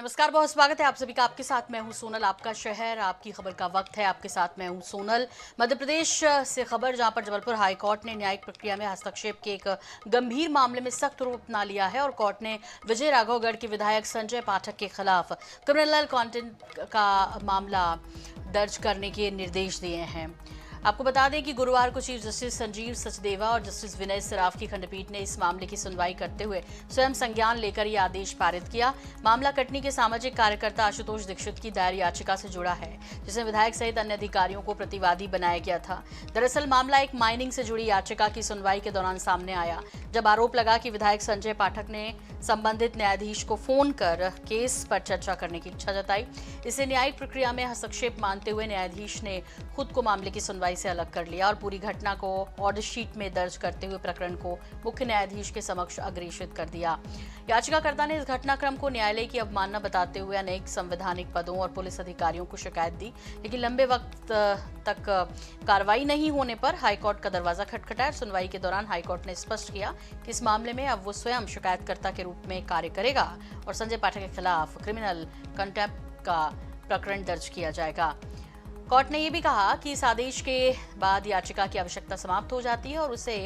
नमस्कार, बहुत स्वागत है आप सभी का। आपके साथ मैं हूं सोनल। आपका शहर, आपकी खबर का वक्त है। आपके साथ मैं हूं सोनल। मध्य प्रदेश से खबर, जहां पर जबलपुर हाई कोर्ट ने न्यायिक प्रक्रिया में हस्तक्षेप के एक गंभीर मामले में सख्त रूप अपना लिया है और कोर्ट ने विजय राघवगढ़ के विधायक संजय पाठक के खिलाफ क्रिमिनल कंटेंट का मामला दर्ज करने के निर्देश दिए हैं। आपको बता दें कि गुरुवार को चीफ जस्टिस संजीव सचदेवा और जस्टिस विनय सराफ की खंडपीठ ने इस मामले की सुनवाई करते हुए स्वयं संज्ञान लेकर यह आदेश पारित किया। मामला कटनी के सामाजिक कार्यकर्ता आशुतोष दीक्षित की दायर याचिका से जुड़ा है, जिसमें विधायक सहित अन्य अधिकारियों को प्रतिवादी बनाया गया था। दरअसल मामला एक माइनिंग से जुड़ी याचिका की सुनवाई के दौरान सामने आया, जब आरोप लगा कि विधायक संजय पाठक ने संबंधित न्यायाधीश को फोन कर केस पर चर्चा करने की इच्छा जताई। इसे न्यायिक प्रक्रिया में हस्तक्षेप मानते हुए न्यायाधीश ने खुद को मामले की सुनवाई से अलग कर लिया और पूरी घटना को ऑर्डर शीट में दर्ज करते हुए प्रकरण को मुख्य न्यायाधीश के समक्ष अग्रेषित कर दिया। याचिकाकर्ता ने इस घटनाक्रम को न्यायालय की अवमानना बताते हुए अनेक संवैधानिक पदों और पुलिस अधिकारियों को शिकायत दी, लेकिन लंबे वक्त तक कार्रवाई नहीं होने पर हाईकोर्ट का दरवाजा खटखटाया। सुनवाई के दौरान हाईकोर्ट ने स्पष्ट किया कि इस मामले में अब वो स्वयं शिकायतकर्ता के रूप में कार्य करेगा और संजय पाठक के खिलाफ क्रिमिनल कंटेम्प्ट का प्रकरण दर्ज किया जाएगा। कोर्ट ने यह भी कहा कि इस आदेश के बाद याचिका की आवश्यकता समाप्त हो जाती है और उसे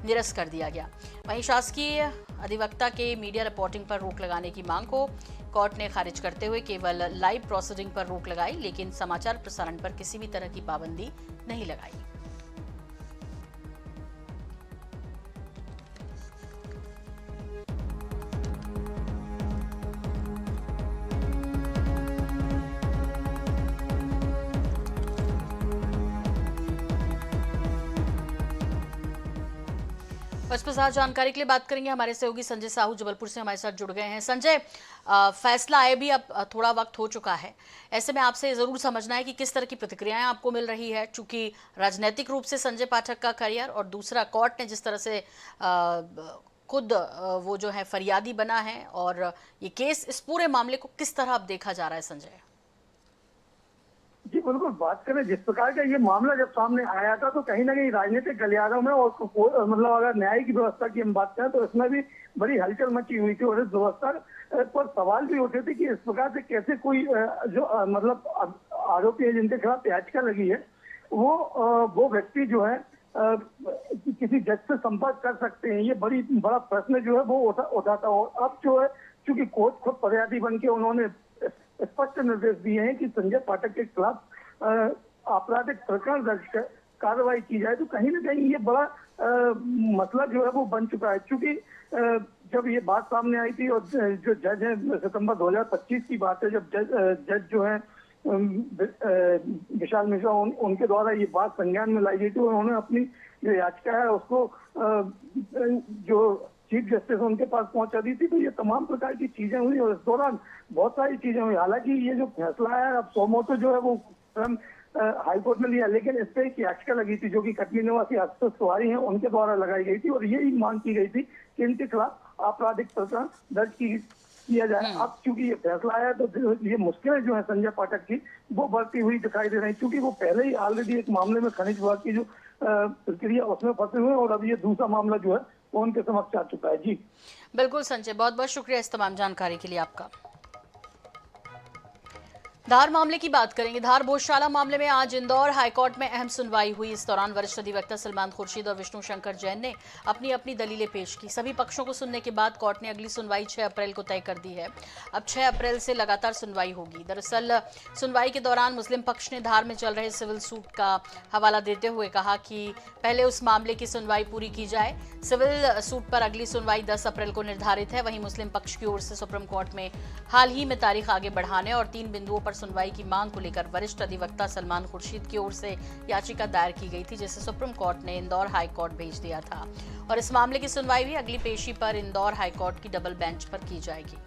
निरस्त कर दिया गया। वहीं शासकीय अधिवक्ता के मीडिया रिपोर्टिंग पर रोक लगाने की मांग को कोर्ट ने खारिज करते हुए केवल लाइव प्रोसीडिंग पर रोक लगाई, लेकिन समाचार प्रसारण पर किसी भी तरह की पाबंदी नहीं लगाई। इस पर ज्यादा जानकारी के लिए बात करेंगे हमारे सहयोगी संजय साहू, जबलपुर से हमारे साथ जुड़ गए हैं। संजय, फैसला आए भी अब थोड़ा वक्त हो चुका है, ऐसे में आपसे जरूर समझना है कि किस तरह की प्रतिक्रियाएं आपको मिल रही है, चूंकि राजनीतिक रूप से संजय पाठक का करियर और दूसरा कोर्ट ने जिस तरह से खुद वो जो है फरियादी बना है और ये केस, इस पूरे मामले को किस तरह अब देखा जा रहा है संजय? जी बिल्कुल, बात करें जिस प्रकार का ये मामला जब सामने आया था तो कहीं ना कहीं राजनीतिक गलियारों में और मतलब अगर न्यायिक व्यवस्था की हम बात करें तो इसमें भी बड़ी हलचल मची हुई थी और इस व्यवस्था पर सवाल भी उठे थे कि इस प्रकार से कैसे कोई जो मतलब आरोपी है जिनके खिलाफ याचिका लगी है वो व्यक्ति जो है किसी जज से संपर्क कर सकते हैं। ये बड़ा प्रश्न जो है वो उठाता और अब जो है चूंकि कोर्ट खुद फरियादी बन के उन्होंने स्पष्ट निर्देश दिए हैं कि संजय पाठक के खिलाफ आपराधिक प्रकरण दर्ज कर कार्रवाई की जाए, तो कहीं ना कहीं ये बड़ा मसला जो है वो बन चुका है। क्योंकि जब ये बात सामने आई थी और जो जज है, सितंबर 2025 की बात है, जब जज जो है विशाल मिश्रा उनके द्वारा ये बात संज्ञान में लाई गई थी। उन्होंने अपनी जो याचिका है उसको जो चीफ जस्टिस उनके पास पहुंचा दी थी। तो ये तमाम प्रकार की चीजें हुई और इस दौरान बहुत सारी चीजें हुई। हालांकि ये जो फैसला है अब सोमोटो जो है वो हाईकोर्ट ने लिया, लेकिन इस पर एक याचिका लगी थी जो कि कटनी निवासी आशुतोष तिवारी हैं उनके द्वारा लगाई गई थी और यही मांग की गई थी कि इनके खिलाफ आपराधिक प्रकरण दर्ज किया जाए। अब चूंकि ये फैसला आया तो ये मुश्किलें जो है संजय पाठक की वो बढ़ती हुई दिखाई दे रही, क्योंकि वो पहले ही ऑलरेडी एक मामले में खनिज विभाग की जो प्रक्रिया उसमें फंसे हुए और अब ये दूसरा मामला जो है वो उनके समक्ष आ चुका है। जी बिल्कुल संजय, बहुत बहुत शुक्रिया इस तमाम जानकारी के लिए आपका। धार मामले की बात करेंगे। धार भोजशाला मामले में आज इंदौर हाईकोर्ट में अहम सुनवाई हुई। इस दौरान वरिष्ठ अधिवक्ता सलमान खुर्शीद और विष्णु शंकर जैन ने अपनी अपनी दलीलें पेश की। सभी पक्षों को सुनने के बाद कोर्ट ने अगली सुनवाई 6 अप्रैल को तय कर दी है। अब 6 अप्रैल से लगातार सुनवाई होगी। दरअसल सुनवाई के दौरान मुस्लिम पक्ष ने धार में चल रहे सिविल सूट का हवाला देते हुए कहा कि पहले उस मामले की सुनवाई पूरी की जाए। सिविल सूट पर अगली सुनवाई 10 अप्रैल को निर्धारित है। वहीं मुस्लिम पक्ष की ओर से सुप्रीम कोर्ट में हाल ही में तारीख आगे बढ़ाने और 3 बिंदुओं पर सुनवाई की मांग को लेकर वरिष्ठ अधिवक्ता सलमान खुर्शीद की ओर से याचिका दायर की गई थी, जिसे सुप्रीम कोर्ट ने इंदौर हाई कोर्ट भेज दिया था और इस मामले की सुनवाई भी अगली पेशी पर इंदौर हाई कोर्ट की डबल बेंच पर की जाएगी।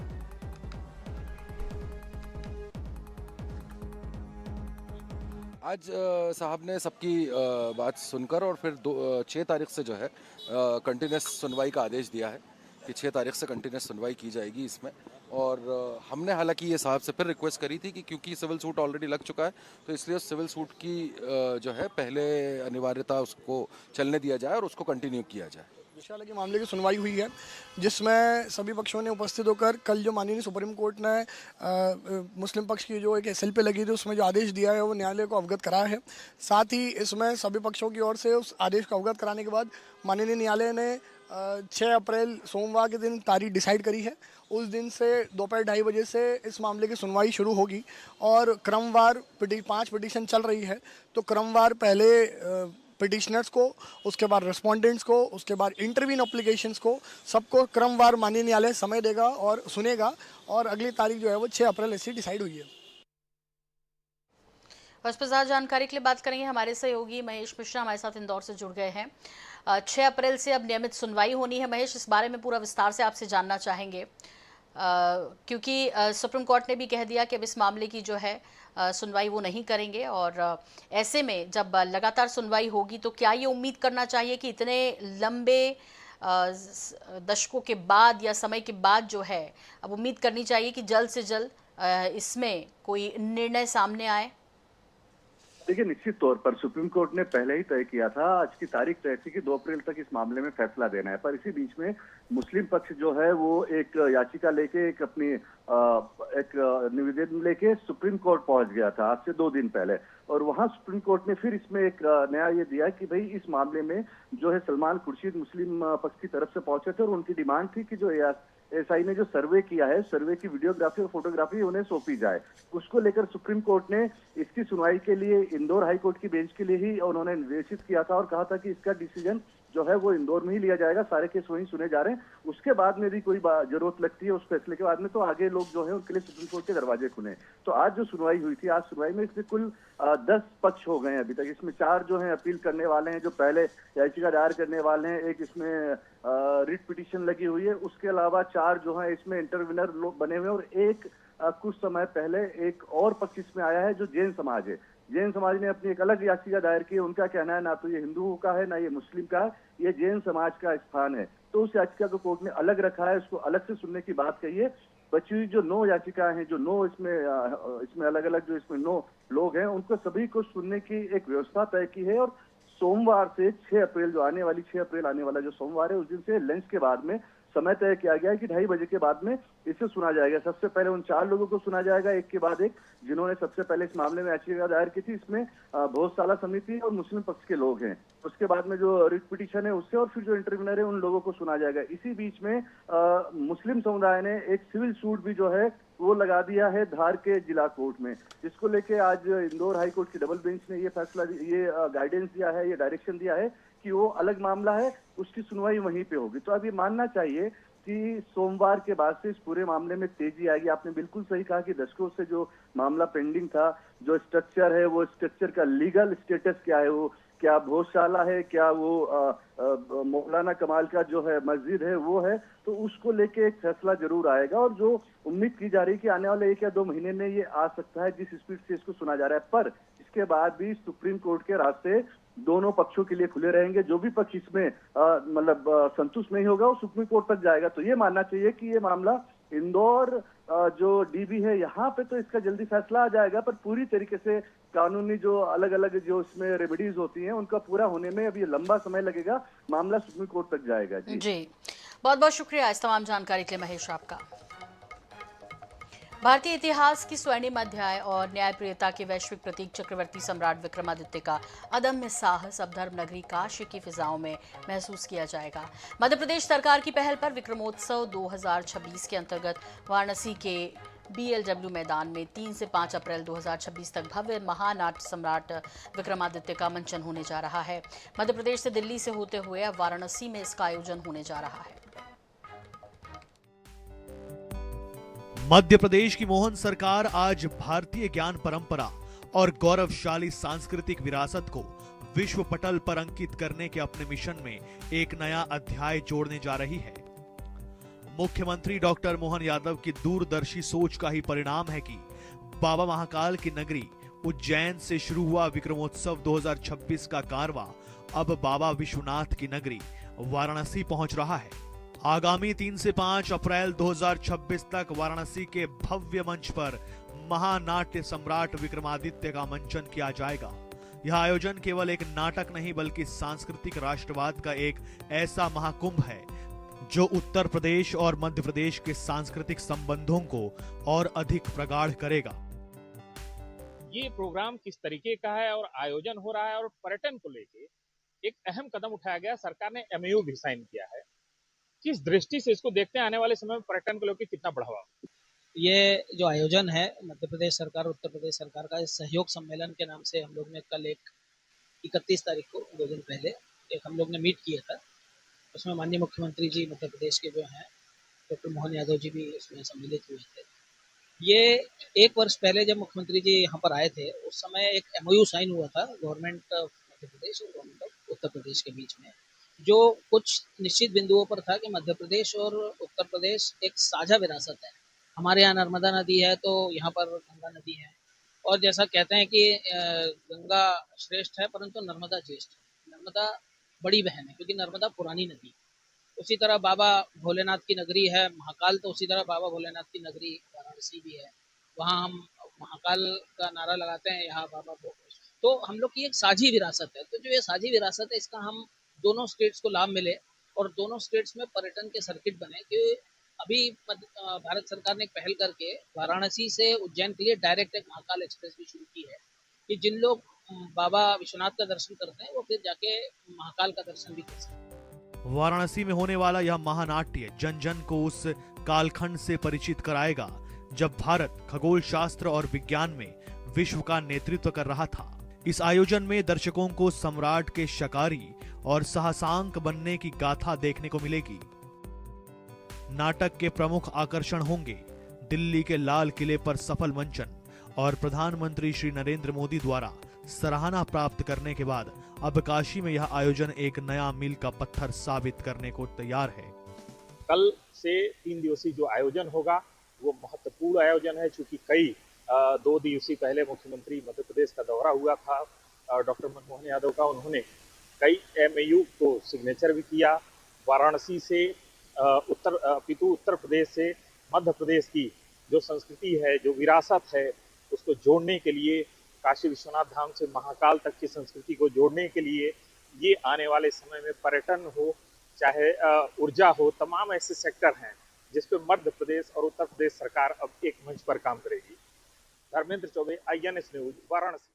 आज साहब ने सबकी बात सुनकर और फिर 6 तारीख से जो है कंटिन्यूस सुनवाई का आदेश दिया है कि 6 तारीख से कंटिन्यूस सुनवाई की जाएगी इसमें। और हमने हालांकि ये साहब से फिर रिक्वेस्ट करी थी कि क्योंकि सिविल सूट ऑलरेडी लग चुका है तो इसलिए उस सिविल सूट की जो है पहले अनिवार्यता उसको चलने दिया जाए और उसको कंटिन्यू किया जाए। गौशाला के मामले की सुनवाई हुई है, जिसमें सभी पक्षों ने उपस्थित होकर कल जो माननीय सुप्रीम कोर्ट ने मुस्लिम पक्ष की जो एक एसएल पे लगी थी उसमें जो आदेश दिया है वो न्यायालय को अवगत कराया है। साथ ही इसमें सभी पक्षों की ओर से उस आदेश को अवगत कराने के बाद माननीय न्यायालय ने 6 अप्रैल सोमवार के दिन तारीख डिसाइड करी है। उस दिन से दोपहर 2:30 बजे से इस मामले की सुनवाई शुरू होगी और क्रमवार 5 पिटीशन चल रही है, तो क्रमवार पहले पिटिशनर्स को, उसके बाद रेस्पोंडेंट्स को, उसके बाद इंटरवीन एप्लीकेशंस को, सबको क्रमवार माननीय न्यायालय समय देगा और सुनेगा और अगली तारीख जो है वो 6 अप्रैल ऐसी डिसाइड हुई है। और इस पर ज़्यादा जानकारी के लिए बात करेंगे हमारे सहयोगी महेश मिश्रा हमारे साथ इंदौर से जुड़ गए हैं। 6 अप्रैल से अब नियमित सुनवाई होनी है। महेश, इस बारे में पूरा विस्तार से आपसे जानना चाहेंगे, क्योंकि सुप्रीम कोर्ट ने भी कह दिया कि अब इस मामले की जो है सुनवाई वो नहीं करेंगे, और ऐसे में जब लगातार सुनवाई होगी तो क्या ये उम्मीद करना चाहिए कि इतने लंबे दशकों के बाद या समय के बाद जो है अब उम्मीद करनी चाहिए कि जल्द से जल्द इसमें कोई निर्णय सामने आए? देखिए, निश्चित तौर पर सुप्रीम कोर्ट ने पहले ही तय किया था, आज की तारीख तय थी कि 2 अप्रैल तक इस मामले में फैसला देना है, पर इसी बीच में मुस्लिम पक्ष जो है वो एक याचिका लेके एक अपनी एक निवेदन लेके सुप्रीम कोर्ट पहुंच गया था आज से 2 दिन पहले, और वहां सुप्रीम कोर्ट ने फिर इसमें एक नया ये दिया कि भाई इस मामले में जो है सलमान खुर्शीद मुस्लिम पक्ष की तरफ से पहुंचे थे और उनकी डिमांड थी कि जो एसआई ने जो सर्वे किया है, सर्वे की वीडियोग्राफी और फोटोग्राफी उन्हें सौंपी जाए। उसको लेकर सुप्रीम कोर्ट ने इसकी सुनवाई के लिए इंदौर हाई कोर्ट की बेंच के लिए ही उन्होंने निर्देशित किया था और कहा था कि इसका डिसीजन जो है वो इंदौर में ही लिया जाएगा, सारे केस वहीं सुने जा रहे हैं, उसके बाद में भी कोई जरूरत लगती है उस फैसले के बाद में तो आगे लोग जो है उनके लिए सुप्रीम कोर्ट के दरवाजे खुले। तो आज जो सुनवाई हुई थी, आज सुनवाई में इसमें कुल 10 पक्ष हो गए हैं अभी तक। इसमें 4 जो है अपील करने वाले हैं, जो पहले याचिका दायर करने वाले हैं, एक इसमें रिट पिटीशन लगी हुई है, उसके अलावा 4 जो है इसमें इंटरविनर लोग बने हुए हैं, और एक कुछ समय पहले एक और पक्ष इसमें आया है जो जैन समाज है। जैन समाज ने अपनी एक अलग याचिका दायर की है। उनका कहना है ना तो ये हिंदुओं का है ना ये मुस्लिम का है, ये जैन समाज का स्थान है, तो उस याचिका को कोर्ट ने अलग रखा है, उसको अलग से सुनने की बात कही है। बची हुई जो 9 याचिकाएं हैं, जो 9 इसमें अलग अलग जो इसमें 9 लोग हैं, उनको सभी को सुनने की एक व्यवस्था तय की है, और सोमवार से 6 अप्रैल जो आने वाली 6 अप्रैल आने वाला जो सोमवार है, उस दिन से लंच के बाद में समय तय किया गया है कि 2:30 बजे के बाद में इसे सुना जाएगा। सबसे पहले उन 4 लोगों को सुना जाएगा, एक के बाद एक, जिन्होंने सबसे पहले इस मामले में याचिका दायर की थी। इसमें भोजशाला समिति और मुस्लिम पक्ष के लोग हैं। उसके बाद में जो रिट पिटीशन है उससे, और फिर जो इंटरव्यूनर है उन लोगों को सुना जाएगा। इसी बीच में मुस्लिम समुदाय ने एक सिविल सूट भी जो है वो लगा दिया है धार के जिला कोर्ट में, जिसको लेके आज इंदौर हाई कोर्ट की डबल बेंच ने ये फैसला, ये गाइडेंस दिया है, ये डायरेक्शन दिया है कि वो अलग मामला है, उसकी सुनवाई वहीं पे होगी। तो अब ये मानना चाहिए कि सोमवार के बाद से इस पूरे मामले में तेजी आएगी। आपने बिल्कुल सही कहा कि दशकों से जो मामला पेंडिंग था, जो स्ट्रक्चर है, वो स्ट्रक्चर का लीगल स्टेटस क्या है, वो क्या भोजशाला है, क्या वो मौलाना कमाल का जो है मस्जिद है वो है, तो उसको लेके एक फैसला जरूर आएगा। और जो उम्मीद की जा रही है कि आने वाले 1 या 2 महीने में ये आ सकता है, जिस स्पीड से इसको सुना जा रहा है, पर इसके बाद भी सुप्रीम कोर्ट के रास्ते दोनों पक्षों के लिए खुले रहेंगे। जो भी पक्ष इसमें मतलब संतुष्ट नहीं होगा वो सुप्रीम कोर्ट तक जाएगा। तो ये मानना चाहिए कि ये मामला इंदौर जो डीबी है यहाँ पे तो इसका जल्दी फैसला आ जाएगा, पर पूरी तरीके से कानूनी जो अलग अलग जो इसमें रेमेडीज होती हैं उनका पूरा होने में अभी लंबा समय लगेगा। मामला सुप्रीम कोर्ट तक जाएगा। जी बहुत बहुत शुक्रिया इस तमाम जानकारी के लिए महेश आपका। भारतीय इतिहास की स्वर्णिम अध्याय और न्यायप्रियता के वैश्विक प्रतीक चक्रवर्ती सम्राट विक्रमादित्य का अदम्य साहस अब धर्म नगरी काशी की फिजाओं में महसूस किया जाएगा। मध्य प्रदेश सरकार की पहल पर विक्रमोत्सव 2026 के अंतर्गत वाराणसी के BLW मैदान में 3 से 5 अप्रैल 2026 तक भव्य महानाट्य सम्राट विक्रमादित्य का मंचन होने जा रहा है। मध्य प्रदेश से दिल्ली से होते हुए अब वाराणसी में इसका आयोजन होने जा रहा है। मध्य प्रदेश की मोहन सरकार आज भारतीय ज्ञान परंपरा और गौरवशाली सांस्कृतिक विरासत को विश्व पटल पर अंकित करने के अपने मिशन में एक नया अध्याय जोड़ने जा रही है। मुख्यमंत्री डॉक्टर मोहन यादव की दूरदर्शी सोच का ही परिणाम है कि बाबा महाकाल की नगरी उज्जैन से शुरू हुआ विक्रमोत्सव 2026 का कारवां अब बाबा विश्वनाथ की नगरी वाराणसी पहुंच रहा है। आगामी 3 से 5 अप्रैल 2026 तक वाराणसी के भव्य मंच पर महानाट्य सम्राट विक्रमादित्य का मंचन किया जाएगा। यह आयोजन केवल एक नाटक नहीं बल्कि सांस्कृतिक राष्ट्रवाद का एक ऐसा महाकुंभ है जो उत्तर प्रदेश और मध्य प्रदेश के सांस्कृतिक संबंधों को और अधिक प्रगाढ़ करेगा। ये प्रोग्राम किस तरीके का है और आयोजन हो रहा है और पर्यटन को लेके एक अहम कदम उठाया गया। सरकार ने एमओयू भी साइन किया है। किस दृष्टि से इसको देखते हैं, आने वाले समय में पर्यटन को लेकर कितना बढ़ावा? ये जो आयोजन है मध्य प्रदेश सरकार उत्तर प्रदेश सरकार का इस सहयोग सम्मेलन के नाम से हम लोग ने कल एक 31 तारीख को 2 दिन पहले एक हम लोग ने मीट किया था। उसमें माननीय मुख्यमंत्री जी मध्य प्रदेश के जो हैं डॉक्टर मोहन यादव जी भी उसमें सम्मिलित हुए थे। ये 1 वर्ष पहले जब मुख्यमंत्री जी यहाँ पर आए थे उस समय एक एमओयू साइन हुआ था गवर्नमेंट ऑफ मध्य प्रदेश और गवर्नमेंट ऑफ उत्तर प्रदेश के बीच में, जो कुछ निश्चित बिंदुओं पर था कि मध्य प्रदेश और उत्तर प्रदेश एक साझा विरासत है। हमारे यहाँ नर्मदा नदी है तो यहाँ पर गंगा नदी है, और जैसा कहते हैं कि गंगा श्रेष्ठ है परंतु नर्मदा ज्येष्ठ है। नर्मदा बड़ी बहन है क्योंकि नर्मदा पुरानी नदी है। उसी तरह बाबा भोलेनाथ की नगरी है महाकाल, तो उसी तरह बाबा भोलेनाथ की नगरी वाराणसी भी है। वहाँ हम महाकाल का नारा लगाते हैं, यहाँ बाबा तो हम लोग की एक साझी विरासत है। तो जो ये साझी विरासत है इसका हम दोनों स्टेट्स को लाभ मिले और दोनों स्टेट्स में पर्यटन के सर्किट बने। कि अभी भारत सरकार ने एक पहल करके वाराणसी से उज्जैन के लिए डायरेक्ट एक महाकाल एक्सप्रेस भी शुरू की है कि जिन लोग बाबा विश्वनाथ का दर्शन करते हैं वो फिर जाके महाकाल का दर्शन भी कर सकते हैं। वाराणसी में होने वाला यह महानाट्य जन जन को उस कालखंड से परिचित कराएगा जब भारत खगोल शास्त्र और विज्ञान में विश्व का नेतृत्व कर रहा था। इस आयोजन में दर्शकों को सम्राट के शकारी और साहसांक बनने की गाथा देखने को मिलेगी। नाटक के प्रमुख आकर्षण होंगे दिल्ली के लाल किले पर सफल मंचन और प्रधानमंत्री श्री नरेंद्र मोदी द्वारा सराहना प्राप्त करने के बाद अब काशी में यह आयोजन एक नया मील का पत्थर साबित करने को तैयार है। कल से 3 दिवसीय जो आयोजन होगा वो महत्वपूर्ण आयोजन है, चूंकि कई 2 दिवसीय पहले मुख्यमंत्री मध्य प्रदेश का दौरा हुआ था डॉक्टर मनमोहन यादव का। उन्होंने कई एमओयू को सिग्नेचर भी किया। वाराणसी से उत्तर प्रदेश से मध्य प्रदेश की जो संस्कृति है, जो विरासत है, उसको जोड़ने के लिए, काशी विश्वनाथ धाम से महाकाल तक की संस्कृति को जोड़ने के लिए ये आने वाले समय में पर्यटन हो चाहे ऊर्जा हो, तमाम ऐसे सेक्टर हैं जिस पे मध्य प्रदेश और उत्तर प्रदेश सरकार अब एक मंच पर काम करेगी। Dharmendra Choubey, INS news, Varanasi.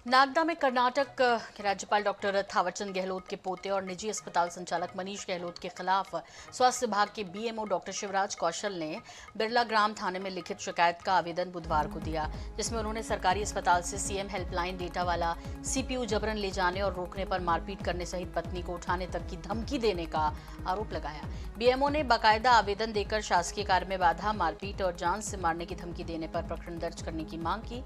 नागदा में कर्नाटक के राज्यपाल डॉक्टर थावरचंद गहलोत के पोते और निजी अस्पताल संचालक मनीष गहलोत के खिलाफ स्वास्थ्य विभाग के BMO डॉक्टर शिवराज कौशल ने बिरला ग्राम थाने में लिखित शिकायत का आवेदन बुधवार को दिया, जिसमें उन्होंने सरकारी अस्पताल से CM हेल्पलाइन डेटा वाला CPU जबरन ले जाने और रोकने पर मारपीट करने सहित पत्नी को उठाने तक की धमकी देने का आरोप लगाया। BMO ने बाकायदा आवेदन देकर शासकीय कार्य में बाधा, मारपीट और जान से मारने की धमकी देने पर प्रकरण दर्ज करने की मांग की।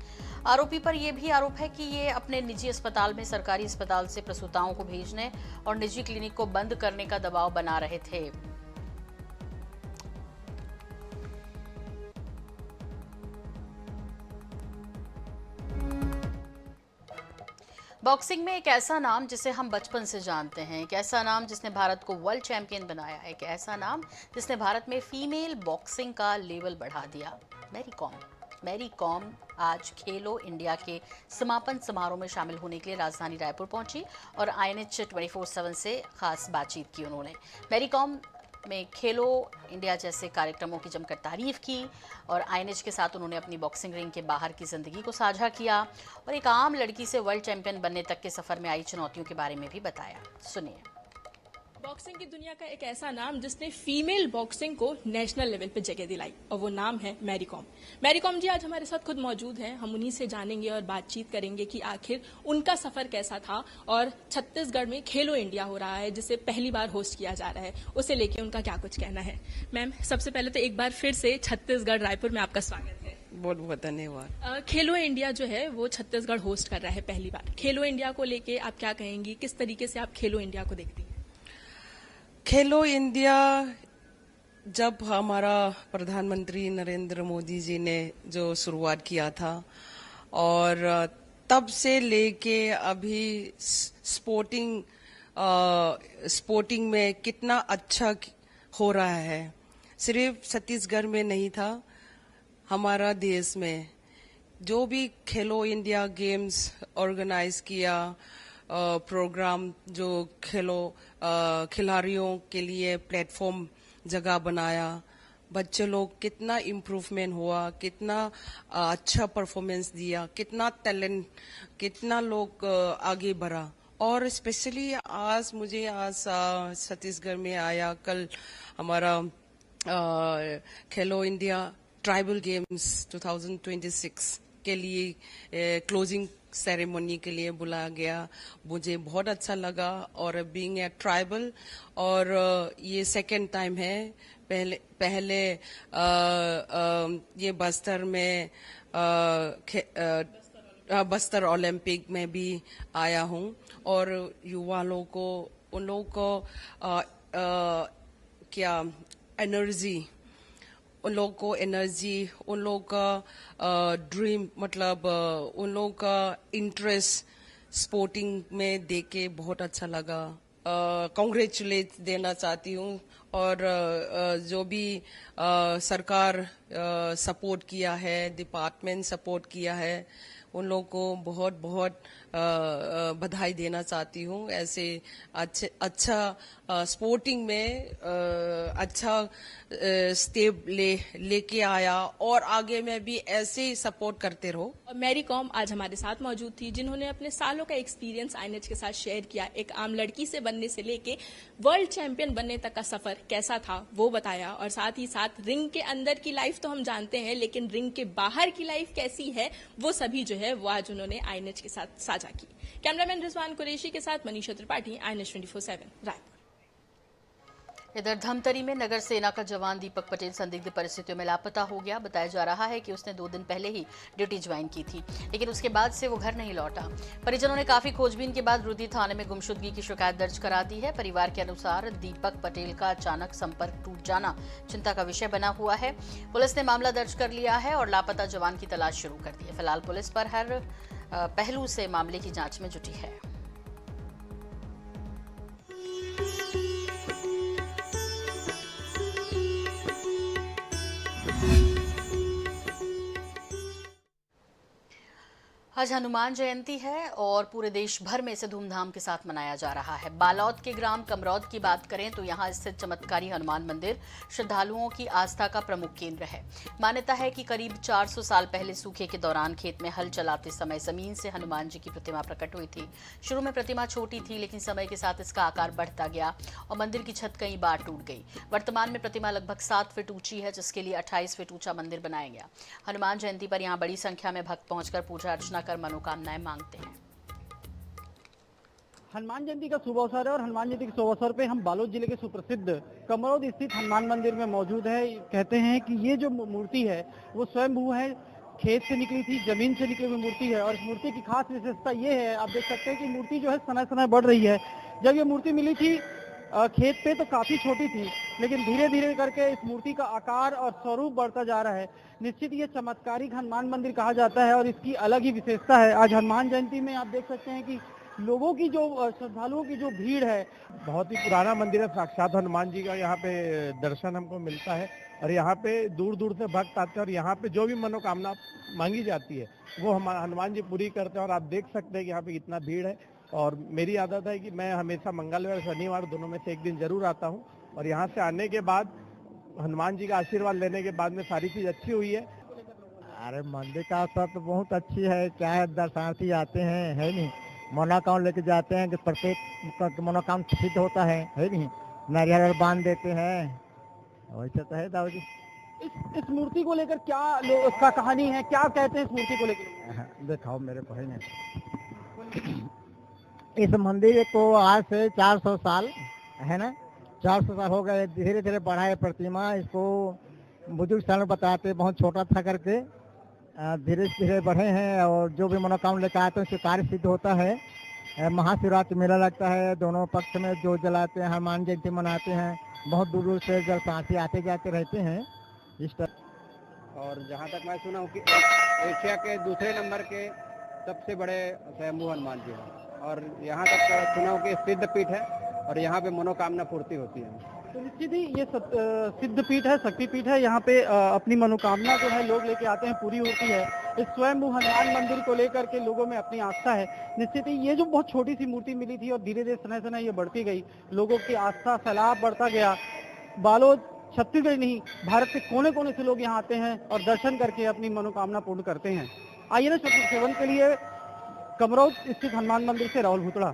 आरोपी पर यह भी आरोप है कि ये अपने निजी अस्पताल में सरकारी अस्पताल से प्रसूताओं को भेजने और निजी क्लिनिक को बंद करने का दबाव बना रहे थे। बॉक्सिंग में एक ऐसा नाम जिसे हम बचपन से जानते हैं, एक ऐसा नाम जिसने भारत को वर्ल्ड चैंपियन बनाया, एक ऐसा नाम जिसने भारत में फीमेल बॉक्सिंग का लेवल बढ़ा दिया, मैरी कॉम। मैरी कॉम आज खेलो इंडिया के समापन समारोह में शामिल होने के लिए राजधानी रायपुर पहुंची और INH 24/7 से खास बातचीत की। उन्होंने मैरी कॉम में खेलो इंडिया जैसे कार्यक्रमों की जमकर तारीफ की और INH के साथ उन्होंने अपनी बॉक्सिंग रिंग के बाहर की जिंदगी को साझा किया और एक आम लड़की से वर्ल्ड चैंपियन बनने तक के सफर में आई चुनौतियों के बारे में भी बताया। सुनिए। बॉक्सिंग की दुनिया का एक ऐसा नाम जिसने फीमेल बॉक्सिंग को नेशनल लेवल पे जगह दिलाई और वो नाम है मैरी कॉम। मैरी कॉम जी आज हमारे साथ खुद मौजूद हैं। हम उन्हीं से जानेंगे और बातचीत करेंगे कि आखिर उनका सफर कैसा था और छत्तीसगढ़ में खेलो इंडिया हो रहा है जिसे पहली बार होस्ट किया जा रहा है, उसे लेके उनका क्या कुछ कहना है। मैम, सबसे पहले तो एक बार फिर से छत्तीसगढ़ रायपुर में आपका स्वागत है। बहुत बहुत धन्यवाद। खेलो इंडिया जो है वो छत्तीसगढ़ होस्ट कर रहा है पहली बार। खेलो इंडिया को लेके आप क्या कहेंगी, किस तरीके से आप खेलो इंडिया को देखती हैं? खेलो इंडिया जब हमारा प्रधानमंत्री नरेंद्र मोदी जी ने जो शुरुआत किया था और तब से लेके अभी स्पोर्टिंग में कितना अच्छा हो रहा है, सिर्फ छत्तीसगढ़ में नहीं था, हमारा देश में जो भी खेलो इंडिया गेम्स ऑर्गेनाइज किया, प्रोग्राम जो खिलाड़ियों के लिए प्लेटफॉर्म जगह बनाया, बच्चे लोग कितना इम्प्रूवमेंट हुआ, कितना अच्छा परफॉर्मेंस दिया, कितना टैलेंट, कितना लोग आगे बढ़ा। और स्पेशली आज छत्तीसगढ़ में आया, कल हमारा खेलो इंडिया ट्राइबल गेम्स 2026 के लिए क्लोजिंग सेरेमनी के लिए बुलाया गया। मुझे बहुत अच्छा लगा। और बीइंग ए ट्राइबल, और ये सेकंड टाइम है। पहले ये बस्तर में बस्तर ओलंपिक में भी आया हूँ। और युवा लोगों को, उन लोगों को क्या एनर्जी, उन लोगों का ड्रीम, मतलब उन लोगों का इंटरेस्ट स्पोर्टिंग में देके बहुत अच्छा लगा। कांग्रेचुलेट देना चाहती हूँ। और जो भी सरकार सपोर्ट किया है, डिपार्टमेंट सपोर्ट किया है, उन लोगों को बहुत बहुत बधाई देना चाहती हूँ। ऐसे अच्छा स्पोर्टिंग में अच्छा स्टेप लेके आया, और आगे में भी ऐसे ही सपोर्ट करते रहो। मैरी कॉम आज हमारे साथ मौजूद थी, जिन्होंने अपने सालों का एक्सपीरियंस INH के साथ शेयर किया। एक आम लड़की से बनने से लेके वर्ल्ड चैंपियन बनने तक का सफर कैसा था वो बताया। और साथ ही साथ रिंग के अंदर की लाइफ तो हम जानते हैं, लेकिन रिंग के बाहर की लाइफ कैसी है वो सभी जो है वो आज उन्होंने INH के साथ साझा की। कैमरामैन रिजवान कुरैशी के साथ मनीषा त्रिपाठी, INH 24/7 रायपुर। इधर धमतरी में नगर सेना का जवान दीपक पटेल संदिग्ध परिस्थितियों में लापता हो गया। बताया जा रहा है कि उसने 2 दिन पहले ही ड्यूटी ज्वाइन की थी, लेकिन उसके बाद से वो घर नहीं लौटा। परिजनों ने काफी खोजबीन के बाद रुद्री थाने में गुमशुदगी की शिकायत दर्ज करा दी है। परिवार के अनुसार दीपक पटेल का अचानक संपर्क टूट जाना चिंता का विषय बना हुआ है। पुलिस ने मामला दर्ज कर लिया है और लापता जवान की तलाश शुरू कर दी है। फिलहाल पुलिस पर हर पहलू से मामले की जांच में जुटी है। आज हनुमान जयंती है और पूरे देश भर में इसे धूमधाम के साथ मनाया जा रहा है। बालोद के ग्राम कमरौद की बात करें तो यहाँ स्थित चमत्कारी हनुमान मंदिर श्रद्धालुओं की आस्था का प्रमुख केंद्र है। मान्यता है कि करीब 400 साल पहले सूखे के दौरान खेत में हल चलाते समय जमीन से हनुमान जी की प्रतिमा प्रकट हुई थी। शुरू में प्रतिमा छोटी थी, लेकिन समय के साथ इसका आकार बढ़ता गया और मंदिर की छत कई बार टूट गई। वर्तमान में प्रतिमा लगभग 7 फीट ऊंची है, जिसके लिए 28 फीट ऊंचा मंदिर बनाया गया। हनुमान जयंती पर यहाँ बड़ी संख्या में भक्त पहुंचकर पूजा अर्चना कर मनोकामनाएं मांगते हैं। हनुमान जयंती का शुभ अवसर है और हनुमान जयंती के शुभ अवसर पे हम बालोद जिले के सुप्रसिद्ध कमरौद स्थित हनुमान मंदिर में मौजूद है। कहते हैं कि ये जो मूर्ति है वो स्वयंभू है, खेत से निकली थी, जमीन से निकली हुई मूर्ति है। और इस मूर्ति की खास विशेषता ये है, आप देख सकते हैं कि मूर्ति जो है समय समय बढ़ रही है। जब ये मूर्ति मिली थी खेत पे तो काफी छोटी थी, लेकिन धीरे धीरे करके इस मूर्ति का आकार और स्वरूप बढ़ता जा रहा है। निश्चित ये चमत्कारिक हनुमान मंदिर कहा जाता है और इसकी अलग ही विशेषता है। आज हनुमान जयंती में आप देख सकते हैं कि लोगों की जो श्रद्धालुओं की जो भीड़ है, बहुत ही पुराना मंदिर है। साक्षात हनुमान जी का यहाँ पे दर्शन हमको मिलता है और यहाँ पे दूर दूर से भक्त आते हैं और यहाँ पे जो भी मनोकामना मांगी जाती है वो हम हनुमान जी पूरी करते हैं। और आप देख सकते हैं कि यहाँ पे कितना भीड़ है। और मेरी आदत है कि मैं हमेशा मंगलवार शनिवार दोनों में से एक दिन जरूर आता हूँ और यहाँ से आने के बाद हनुमान जी का आशीर्वाद लेने के बाद में सारी चीज अच्छी हुई है। अरे मंदिर का अवसर तो बहुत अच्छी है, चाहे दर्शनार्थी आते हैं, है नहीं, मनोकामना लेके जाते हैं कि प्रत्येक मनोकामना सिद्ध होता है नहीं, नारियल बांध देते हैं। वैसे तो है दाऊ जी। इस मूर्ति को लेकर क्या उसका कहानी है, क्या कहते हैं इस मूर्ति को लेकर? दिखाओ मेरे भाई ने। इस मंदिर को आज से 400 साल है ना, 400 साल हो गए। धीरे धीरे बढ़ा है प्रतिमा। इसको बुजुर्ग साल बताते बहुत छोटा था करके धीरे धीरे बढ़े हैं और जो भी मनोकामना लेकर आते हैं उससे कार्य सिद्ध होता है। महाशिवरात्रि मेला लगता है, दोनों पक्ष में जो जलाते हैं, हनुमान जयंती मनाते हैं। बहुत दूर दूर से दर्शनार्थी आते जाते रहते हैं इस तरह। और जहाँ तक मैं सुना हूँ कि एशिया के दूसरे नंबर के सबसे बड़े स्वयंभू हनुमान जी हैं और यहाँ तक सुना हूँ कि सिद्ध पीठ है और यहाँ पे मनोकामना पूर्ति होती है। तो निश्चित ही ये सिद्ध पीठ है, शक्ति पीठ है। यहाँ पे अपनी मनोकामना जो है लोग लेके आते हैं, पूरी होती है। इस स्वयंभू हनुमान मंदिर को लेकर के लोगों में अपनी आस्था है। निश्चित ही ये जो बहुत छोटी सी मूर्ति मिली थी और धीरे धीरे समय समय ये बढ़ती गई, लोगों की आस्था सैलाब बढ़ता गया। बालोद छत्तीसगढ़ नहीं, भारत के कोने कोने से लोग यहाँ आते हैं और दर्शन करके अपनी मनोकामना पूर्ण करते हैं। आइए ना, सेवन के लिए कमरौद स्थित हनुमान मंदिर से राहुल भूतड़ा।